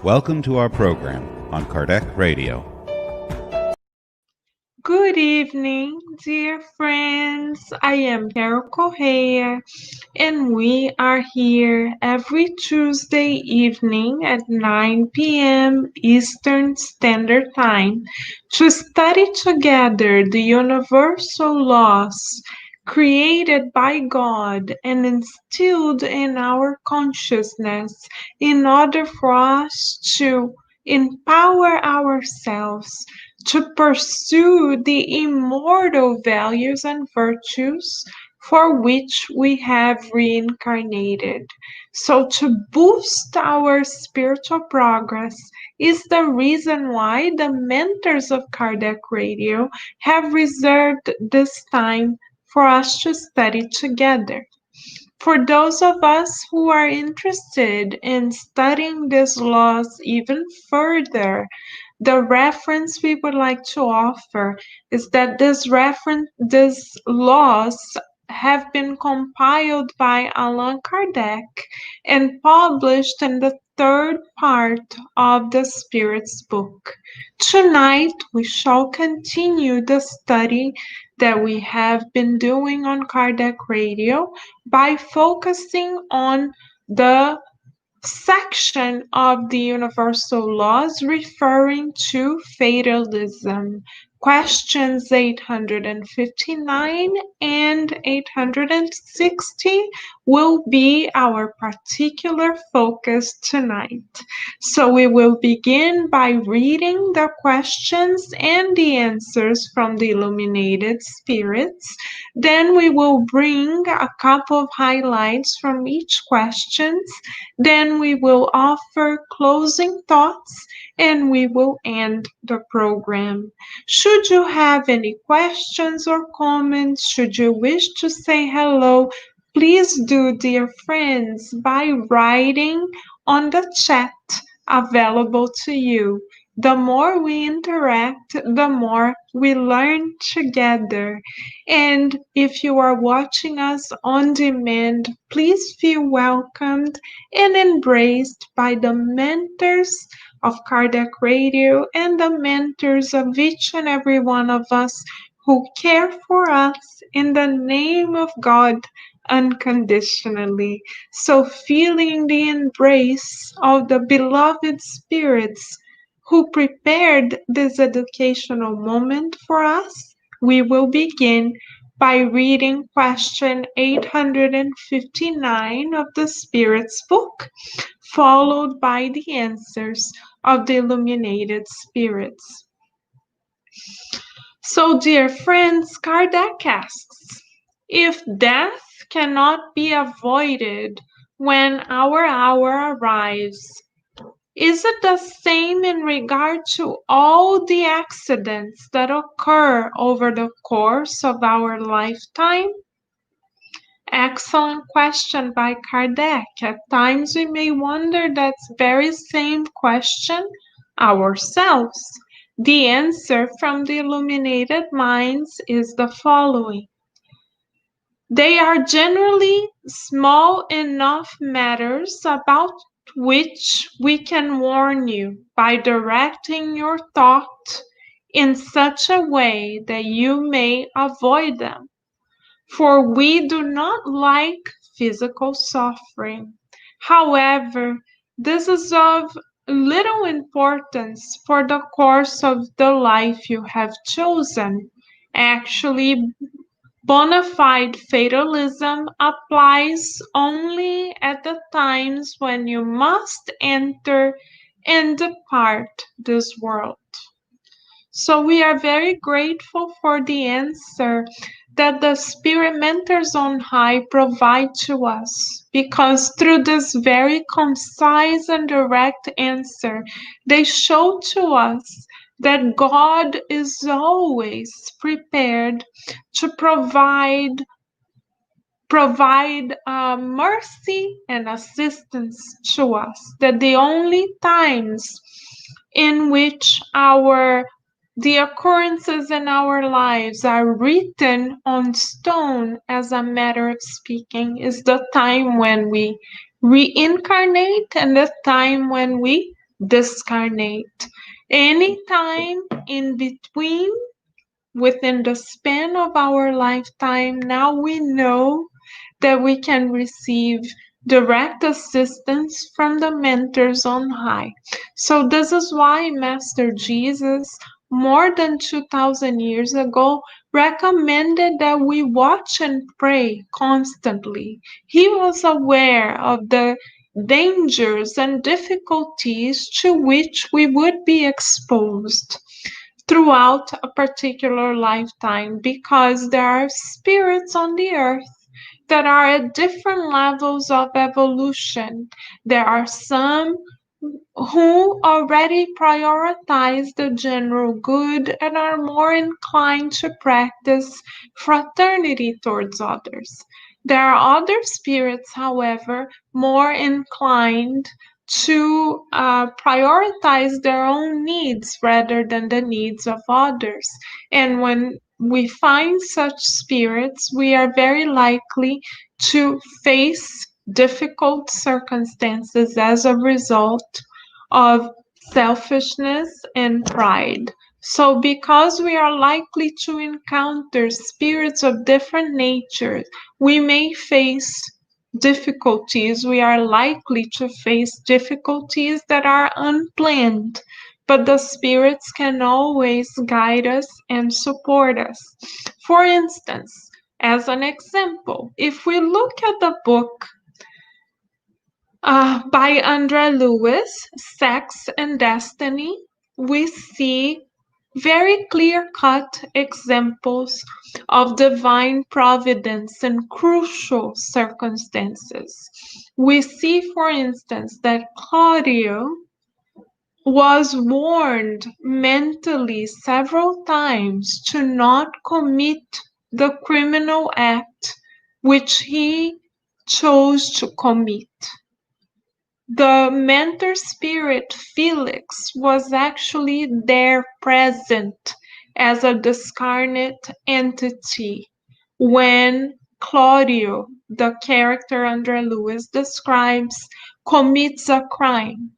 Welcome to our program on Kardec Radio. Good evening, dear friends. I am Correa, and we are here every Tuesday evening at 9 p.m. Eastern Standard Time to study together the universal laws created by God and instilled in our consciousness in order for us to empower ourselves to pursue the immortal values and virtues for which we have reincarnated. So, to boost our spiritual progress is the reason why the mentors of Kardec Radio have reserved this time for us to study together. For those of us who are interested in studying these laws even further, the reference we would like to offer is that these laws have been compiled by Allan Kardec and published in the third part of the Spirit's book. Tonight, we shall continue the study that we have been doing on Kardec Radio by focusing on the section of the universal laws referring to fatalism. Questions 859 and 860 will be our particular focus tonight. So we will begin by reading the questions and the answers from the illuminated spirits. Then we will bring a couple of highlights from each question. Then we will offer closing thoughts and we will end the program. Should you have any questions or comments, should you wish to say hello, please do, dear friends, by writing on the chat available to you. The more we interact, the more we learn together. And if you are watching us on demand, please feel welcomed and embraced by the mentors of Kardec Radio and the mentors of each and every one of us who care for us in the name of God unconditionally. So, feeling the embrace of the beloved spirits who prepared this educational moment for us, we will begin by reading question 859 of the Spirit's book, followed by the answers of the illuminated spirits. So, dear friends, Kardec asks, if death cannot be avoided when our hour arrives, is it the same in regard to all the accidents that occur over the course of our lifetime? Excellent question by Kardec. At times we may wonder that very same question ourselves. The answer from the illuminated minds is the following. They are generally small enough matters about which we can warn you by directing your thought in such a way that you may avoid them. For we do not like physical suffering. However, this is of little importance for the course of the life you have chosen. Actually, bona fide fatalism applies only at the times when you must enter and depart this world. So we are very grateful for the answer that the Spirit Mentors on High provide to us, because through this very concise and direct answer, they show to us that God is always prepared to provide mercy and assistance to us, that the only times in which the occurrences in our lives are written on stone, as a matter of speaking, is the time when we reincarnate and the time when we discarnate. Anytime in between, within the span of our lifetime, now we know that we can receive direct assistance from the mentors on high. So, this is why Master Jesus, more than 2000 years ago, recommended that we watch and pray constantly. He was aware of the dangers and difficulties to which we would be exposed throughout a particular lifetime, because there are spirits on the earth that are at different levels of evolution. There are some who already prioritize the general good and are more inclined to practice fraternity towards others. There are other spirits, however, more inclined to prioritize their own needs rather than the needs of others. And when we find such spirits, we are very likely to face difficult circumstances as a result of selfishness and pride. So, because we are likely to encounter spirits of different natures, we may face difficulties. We are likely to face difficulties that are unplanned, but the spirits can always guide us and support us. For instance, as an example, if we look at the book by Andre Lewis, Sex and Destiny, we see very clear-cut examples of divine providence in crucial circumstances. We see, for instance, that Claudio was warned mentally several times to not commit the criminal act which he chose to commit. The mentor spirit Felix was actually there present as a discarnate entity when Claudio, the character Andre Lewis describes, commits a crime.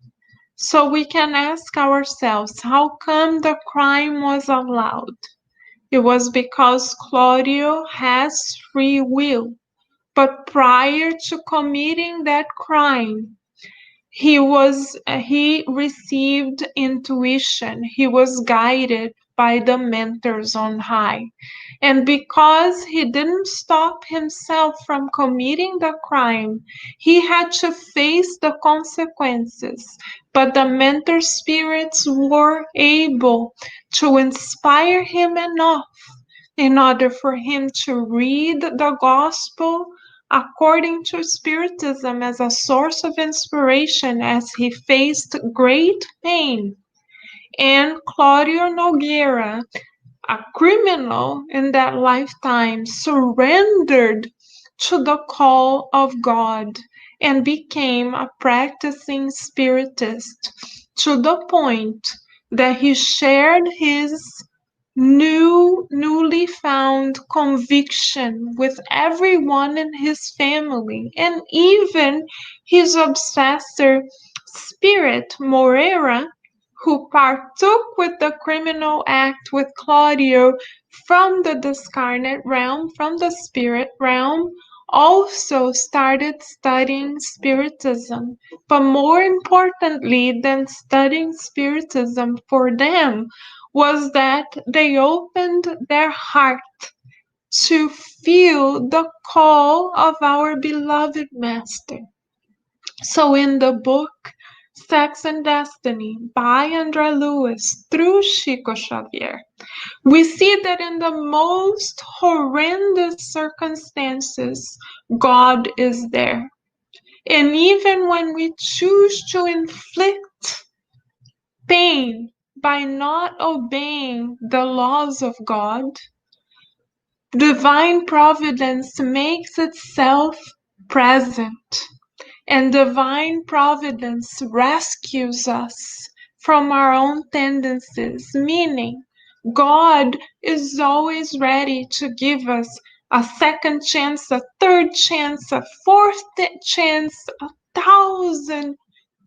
So we can ask ourselves, how come the crime was allowed? It was because Claudio has free will, but prior to committing that crime, he received intuition. He was guided by the mentors on high. And because he didn't stop himself from committing the crime, he had to face the consequences. But the mentor spirits were able to inspire him enough in order for him to read the gospel according to Spiritism as a source of inspiration as he faced great pain. And Claudio Nogueira, a criminal in that lifetime, surrendered to the call of God and became a practicing spiritist to the point that he shared his newly found conviction with everyone in his family, and even his obsessor spirit Moreira, who partook with the criminal act with Claudio from the discarnate realm, from the spirit realm, also started studying Spiritism. But more importantly than studying Spiritism for them was that they opened their heart to feel the call of our beloved Master. So in the book Sex and Destiny by Andre Lewis through Chico Xavier, we see that in the most horrendous circumstances, God is there. And even when we choose to inflict pain by not obeying the laws of God, divine providence makes itself present. And divine providence rescues us from our own tendencies, meaning God is always ready to give us a second chance, a third chance, a fourth chance, 1,000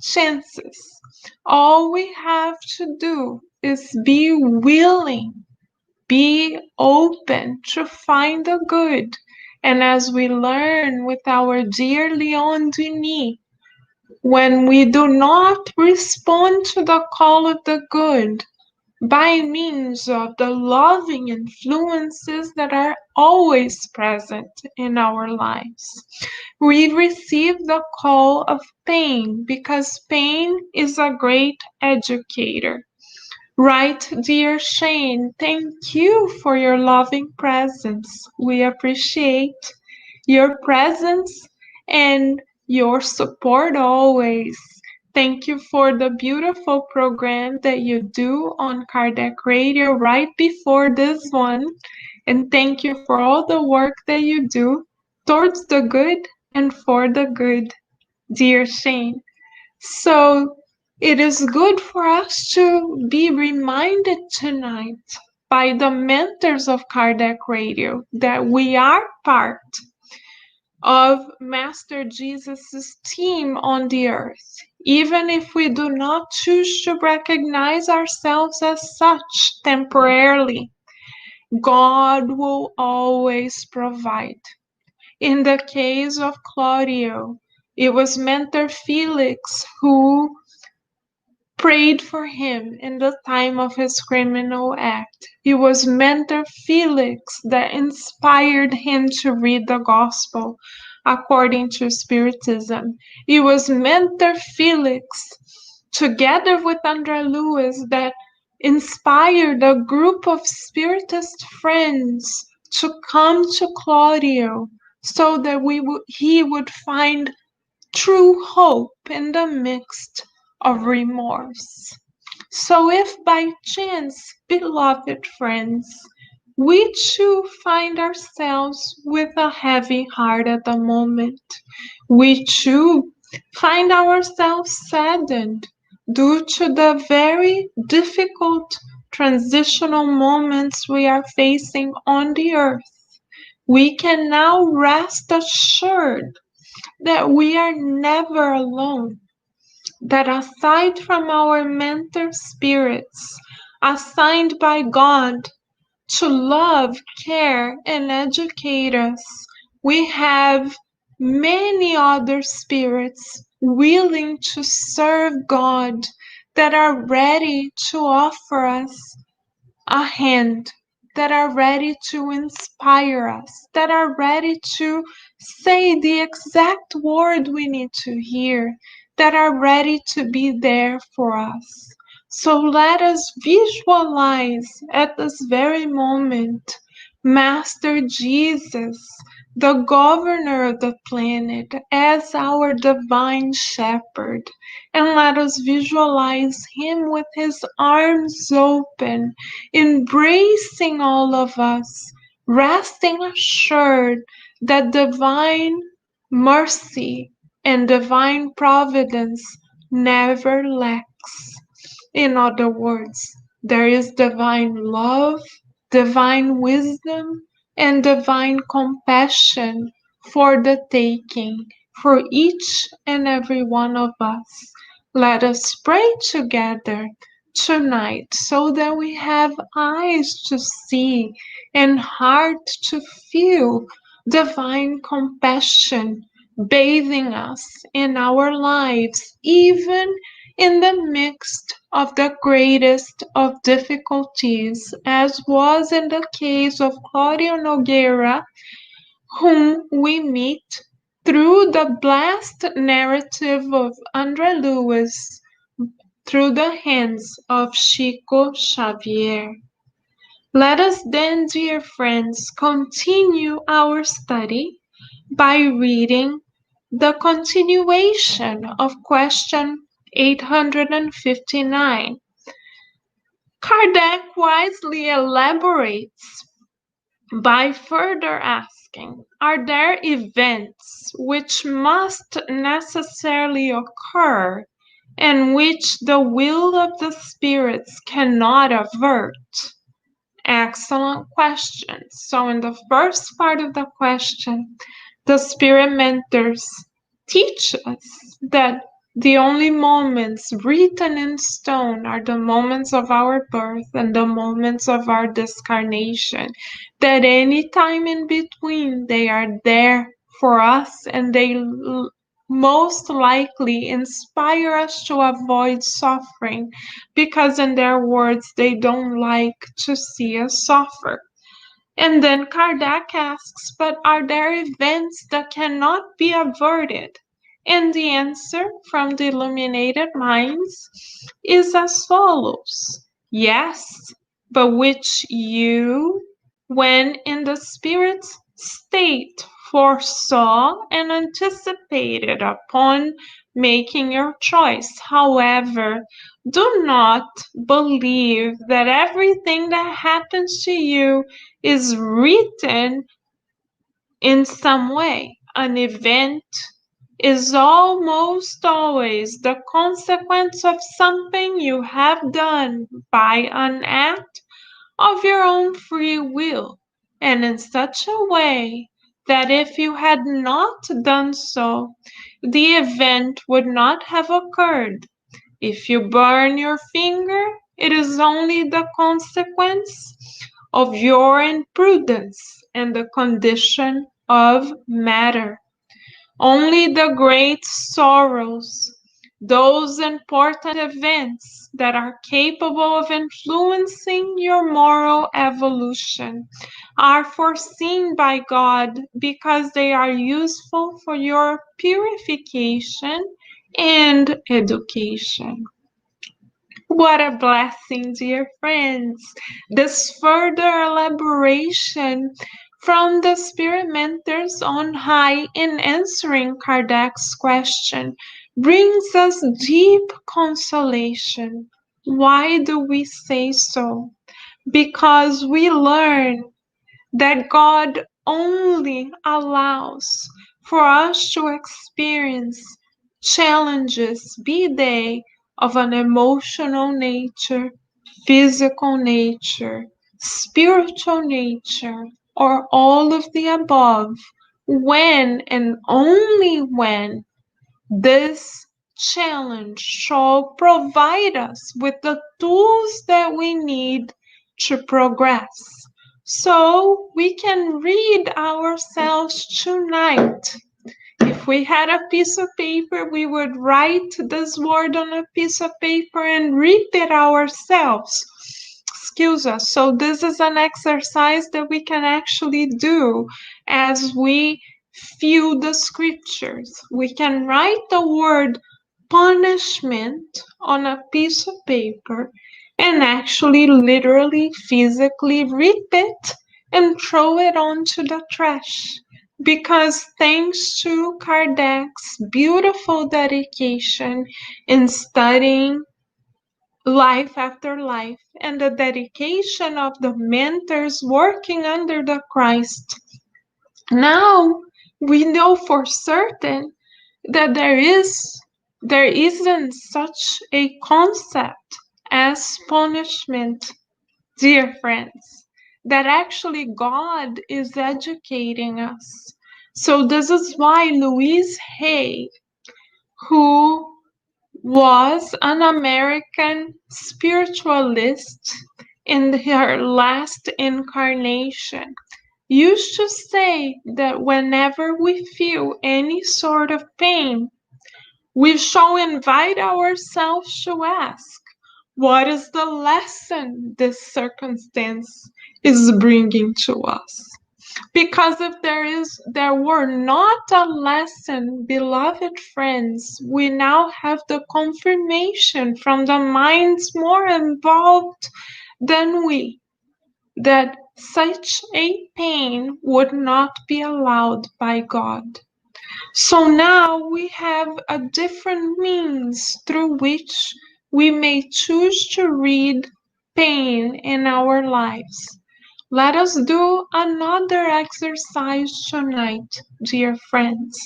chances. All we have to do is be willing, be open to find the good. And as we learn with our dear Leon Denis, when we do not respond to the call of the good by means of the loving influences that are always present in our lives, we receive the call of pain, because pain is a great educator. Right, dear Shane, thank you for your loving presence. We appreciate your presence and your support always. Thank you for the beautiful program that you do on Kardec Radio right before this one. And thank you for all the work that you do towards the good and for the good, dear Shane. So it is good for us to be reminded tonight by the mentors of Kardec Radio that we are part of Master Jesus' team on the earth. Even if we do not choose to recognize ourselves as such temporarily, God will always provide. In the case of Claudio, it was Mentor Felix who prayed for him in the time of his criminal act. It was Mentor Felix that inspired him to read the gospel according to Spiritism. It was Mentor Felix, together with Andre Lewis, that inspired a group of Spiritist friends to come to Claudio so that he would find true hope in the midst of remorse. So if by chance, beloved friends, we too find ourselves with a heavy heart at the moment, we too find ourselves saddened due to the very difficult transitional moments we are facing on the earth, we can now rest assured that we are never alone, that aside from our mentor spirits assigned by God to love, care, and educate us, we have many other spirits willing to serve God that are ready to offer us a hand, that are ready to inspire us, that are ready to say the exact word we need to hear, that are ready to be there for us. So let us visualize at this very moment Master Jesus, the governor of the planet, as our divine shepherd. And let us visualize him with his arms open, embracing all of us, resting assured that divine mercy and divine providence never lacks. In other words, there is divine love, divine wisdom, and divine compassion for the taking for each and every one of us. Let us pray together tonight so that we have eyes to see and heart to feel divine compassion bathing us in our lives, even in the midst of the greatest of difficulties, as was in the case of Claudio Nogueira, whom we meet through the blessed narrative of Andre Lewis through the hands of Chico Xavier. Let us then, dear friends, continue our study by reading the continuation of question 859. Kardec wisely elaborates by further asking, are there events which must necessarily occur and which the will of the spirits cannot avert? Excellent question. So in the first part of the question, the spirit mentors teach us that The only moments written in stone are the moments of our birth and the moments of our discarnation. That any time in between, they are there for us, and they most likely inspire us to avoid suffering, because in their words, they don't like to see us suffer. And then Kardec asks, but are there events that cannot be averted? And the answer from the illuminated minds is as follows: yes, but which you, when in the spirit state, foresaw and anticipated upon making your choice. However, do not believe that everything that happens to you is written in some way. An event is almost always the consequence of something you have done by an act of your own free will, and in such a way that if you had not done so, the event would not have occurred. If you burn your finger, it is only the consequence of your imprudence and the condition of matter. Only the great sorrows, those important events that are capable of influencing your moral evolution, are foreseen by God because they are useful for your purification and education. What a blessing, dear friends! This further elaboration from the Spirit Mentors on high in answering Kardec's question brings us deep consolation. Why do we say so? Because we learn that God only allows for us to experience challenges, be they of an emotional nature, physical nature, spiritual nature, or all of the above, when and only when this challenge shall provide us with the tools that we need to progress. So we can read ourselves tonight. If we had a piece of paper, we would write this word on a piece of paper and read it ourselves. Excuse us. So this is an exercise that we can actually do as we view the scriptures. We can write the word punishment on a piece of paper and actually literally physically rip it and throw it onto the trash. Because thanks to Kardec's beautiful dedication in studying life after life and the dedication of the mentors working under the Christ, now we know for certain that there isn't such a concept as punishment, dear friends, that actually God is educating us. So this is why Louise Hay, who was an American spiritualist in her last incarnation, used to say that whenever we feel any sort of pain, we shall invite ourselves to ask, what is the lesson this circumstance is bringing to us? Because if there were not a lesson, beloved friends, we now have the confirmation from the minds more involved than we, that such a pain would not be allowed by God. So now we have a different means through which we may choose to read pain in our lives. Let us do another exercise tonight, dear friends.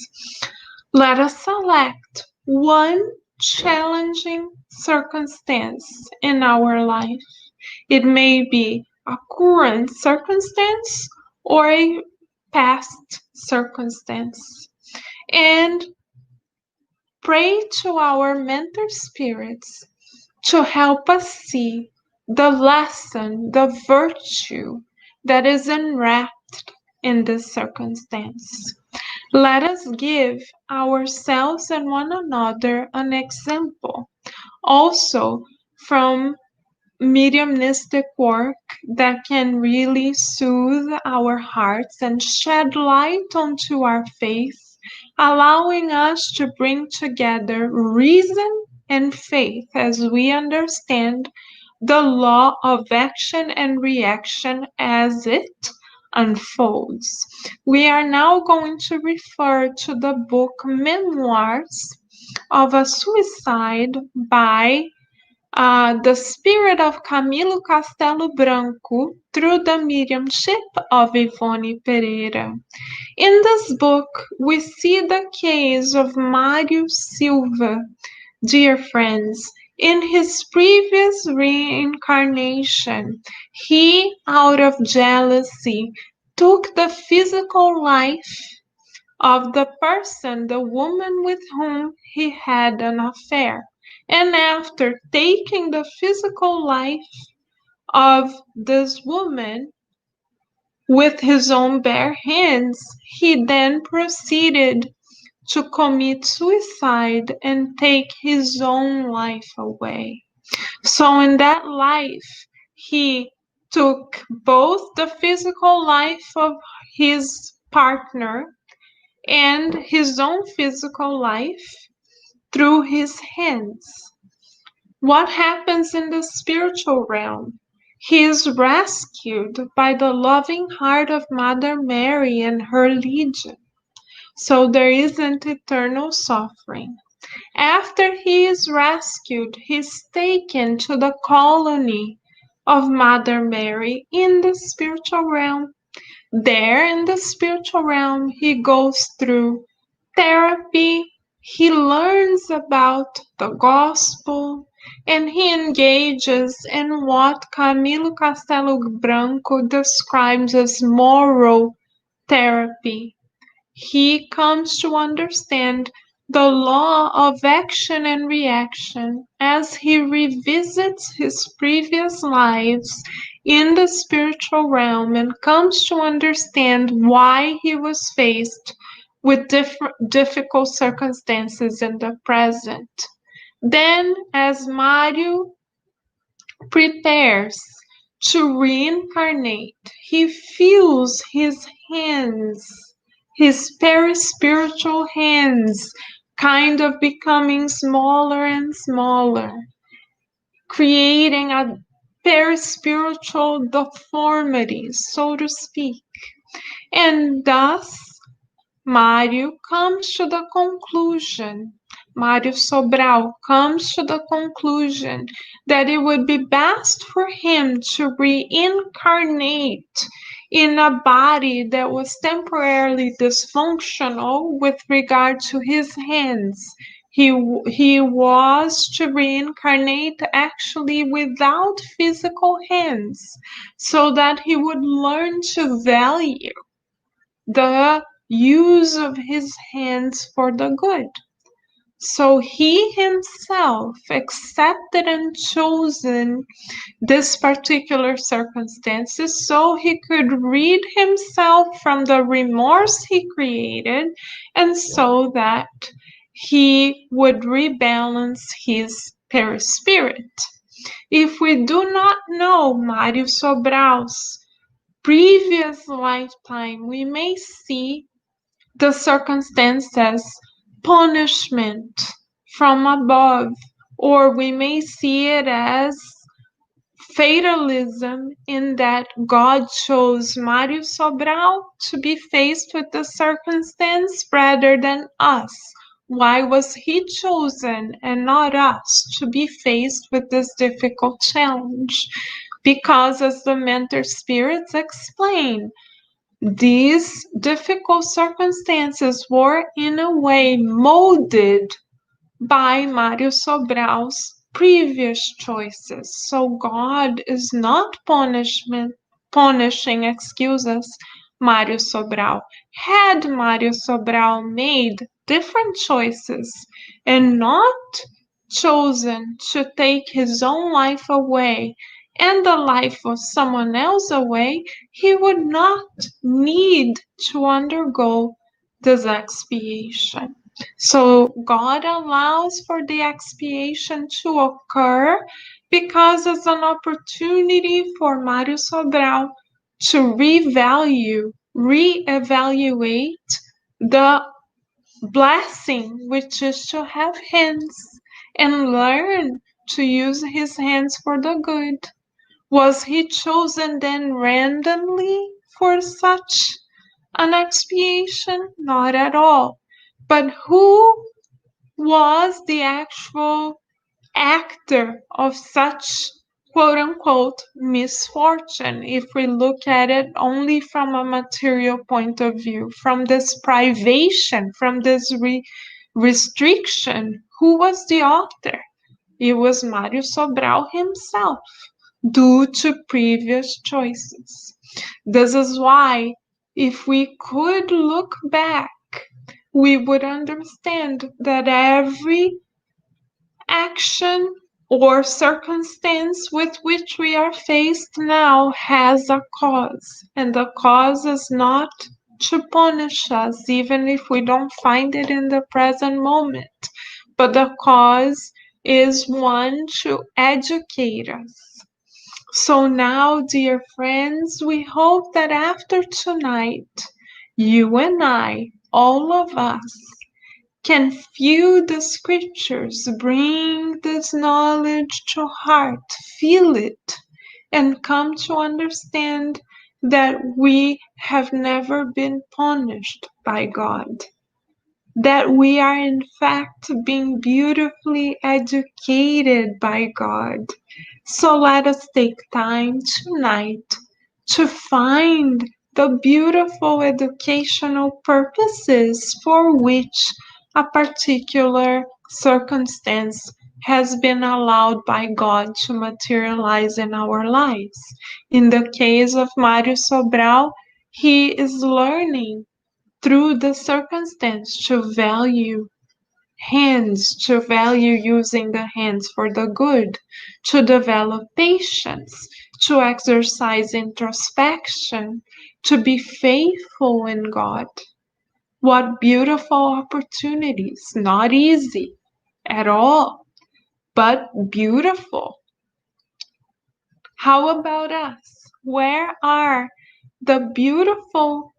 Let us select one challenging circumstance in our life. It may be a current circumstance or a past circumstance. And pray to our mentor spirits to help us see the lesson, the virtue that is enwrapped in this circumstance. Let us give ourselves and one another an example, also from mediumistic work that can really soothe our hearts and shed light onto our faith, allowing us to bring together reason and faith as we understand the law of action and reaction as it unfolds. We are now going to refer to the book Memoirs of a Suicide by the spirit of Camilo Castelo Branco through the mediumship of Ivone Pereira. In this book, we see the case of Mário Silva, dear friends. In his previous reincarnation, he, out of jealousy, took the physical life of the person, the woman with whom he had an affair. And after taking the physical life of this woman with his own bare hands, he then proceeded to commit suicide and take his own life away. So in that life, he took both the physical life of his partner and his own physical life through his hands. What happens in the spiritual realm? He is rescued by the loving heart of Mother Mary and her legion. So there isn't eternal suffering. After he is rescued, he is taken to the colony of Mother Mary in the spiritual realm. There in the spiritual realm, he goes through therapy, he learns about the gospel, and he engages in what Camilo Castelo Branco describes as moral therapy. He comes to understand the law of action and reaction as he revisits his previous lives in the spiritual realm and comes to understand why he was faced with difficult circumstances in the present. Then, as Mario prepares to reincarnate, he feels his hands, his perispiritual hands, kind of becoming smaller and smaller, creating a perispiritual deformity, so to speak. And thus, Mário comes to the conclusion, Mário Sobral comes to the conclusion that it would be best for him to reincarnate in a body that was temporarily dysfunctional with regard to his hands. He was to reincarnate actually without physical hands, so that he would learn to value the use of his hands for the good. So he himself accepted and chosen this particular circumstances so he could rid himself from the remorse he created and so that he would rebalance his perispirit. If we do not know Mário Sobral's previous lifetime, we may see the circumstance as punishment from above, or we may see it as fatalism in that God chose Mário Sobral to be faced with the circumstance rather than us. Why was he chosen and not us to be faced with this difficult challenge? Because, as the mentor spirits explain, these difficult circumstances were in a way molded by Mário Sobral's previous choices. So God is not punishing, Mário Sobral. Had Mário Sobral made different choices and not chosen to take his own life away and the life of someone else away, he would not need to undergo this expiation. So God allows for the expiation to occur because it's an opportunity for Mário Sobral to reevaluate the blessing, which is to have hands, and learn to use his hands for the good. Was he chosen then randomly for such an expiation? Not at all. But who was the actual actor of such quote unquote misfortune, if we look at it only from a material point of view, from this privation, from this restriction? Who was the author? It was Mário Sobral himself, due to previous choices. This is why, if we could look back, we would understand that every action or circumstance with which we are faced now has a cause, and the cause is not to punish us, even if we don't find it in the present moment, but the cause is one to educate us. So now, dear friends, we hope that after tonight, you and I, all of us, can feel the scriptures, bring this knowledge to heart, feel it, and come to understand that we have never been punished by God, that we are in fact being beautifully educated by God. So let us take time tonight to find the beautiful educational purposes for which a particular circumstance has been allowed by God to materialize in our lives. In the case of Mário Sobral, he is learning through the circumstance to value hands, to value using the hands for the good, to develop patience, to exercise introspection, to be faithful in God. What beautiful opportunities! Not easy at all, but beautiful. How about us? Where are the beautiful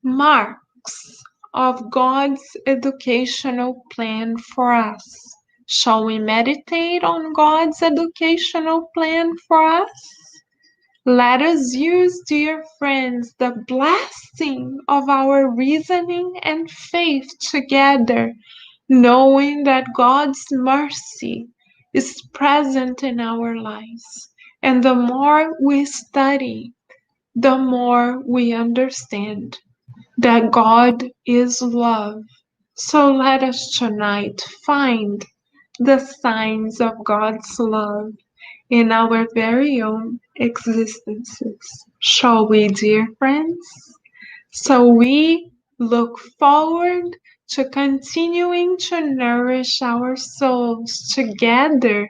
marks of God's educational plan for us? Shall we meditate on God's educational plan for us? Let us use, dear friends, the blessing of our reasoning and faith together, knowing that God's mercy is present in our lives. And the more we study, the more we understand that God is love. So let us tonight find the signs of God's love in our very own existences. Shall we, dear friends? So we look forward to continuing to nourish our souls together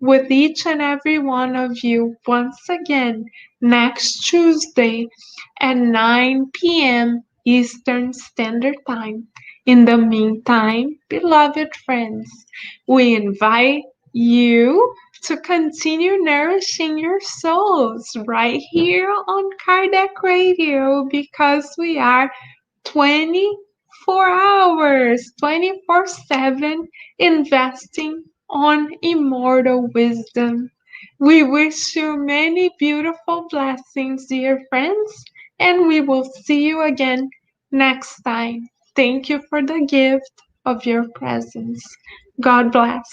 with each and every one of you once again next Tuesday at 9 p.m. Eastern Standard Time. In the meantime, beloved friends, we invite you to continue nourishing your souls right here on Kardec Radio, because we are 24 hours, 24/7 investing on immortal wisdom. We wish you many beautiful blessings, dear friends, and we will see you again next time. Thank you for the gift of your presence. God bless.